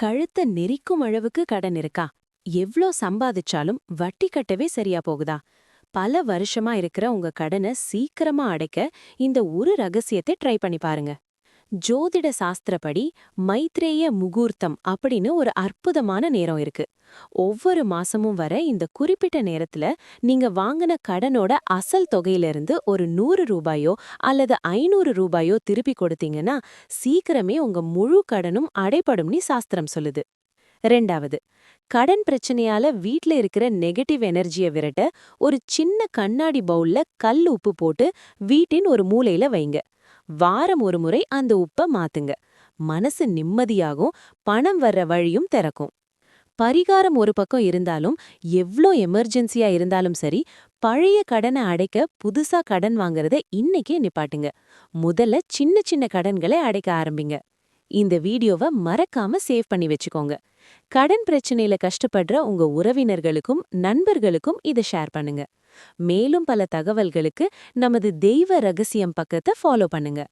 கழுத்த நெரிக்கும் அளவுக்கு கடன் இருக்கா? எவ்ளோ சம்பாதிச்சாலும் வட்டி கட்டவே சரியா போகுதா? பல வருஷமா இருக்கிற உங்க கடனை சீக்கிரமா அடைக்க இந்த ஒரு ரகசியத்தை ட்ரை பண்ணி பாருங்க. ஜோதிட சாஸ்திரப்படி மைத்ரேய முகூர்த்தம் அப்படின்னு ஒரு அற்புதமான நேரம் இருக்கு. ஒவ்வொரு மாசமும் வர இந்த குறிப்பிட்ட நேரத்துல நீங்க வாங்கின கடனோட அசல் தொகையிலிருந்து ஒரு 100 ரூபாயோ அல்லது 500 ரூபாயோ திருப்பி கொடுத்தீங்கன்னா சீக்கிரமே உங்க முழு கடனும் அடைபடும்னு சாஸ்திரம் சொல்லுது. ரெண்டாவது, கடன் பிரச்சனையால வீட்ல இருக்கிற நெகட்டிவ் எனர்ஜியை விரட்ட ஒரு சின்ன கண்ணாடி பவுல்ல கல் உப்பு போட்டு வீட்டின் ஒரு மூலையில வைங்க. வாரம் ஒரு முறை அந்த உப்ப மாத்துங்க. மனசு நிம்மதியாகும், பணம் வர்ற வழியும் திறக்கும். பரிகாரம் ஒரு பக்கம் இருந்தாலும், எவ்ளோ எமர்ஜென்சியா இருந்தாலும் சரி, பழைய கடனை அடைக்க புதுசா கடன் வாங்குறத இன்னைக்கே நிப்பாட்டுங்க. முதல்ல சின்ன சின்ன கடன்களை அடைக்க ஆரம்பிங்க. இந்த வீடியோவை மறக்காம சேவ் பண்ணி வச்சுக்கோங்க. கடன் பிரச்சனையில கஷ்டப்படுற உங்க உறவினர்களுக்கும் நண்பர்களுக்கும் இதை ஷேர் பண்ணுங்க. மேலும் பல தகவல்களுக்கு நமது தெய்வ ரகசியம் பக்கத்தை ஃபாலோ பண்ணுங்க.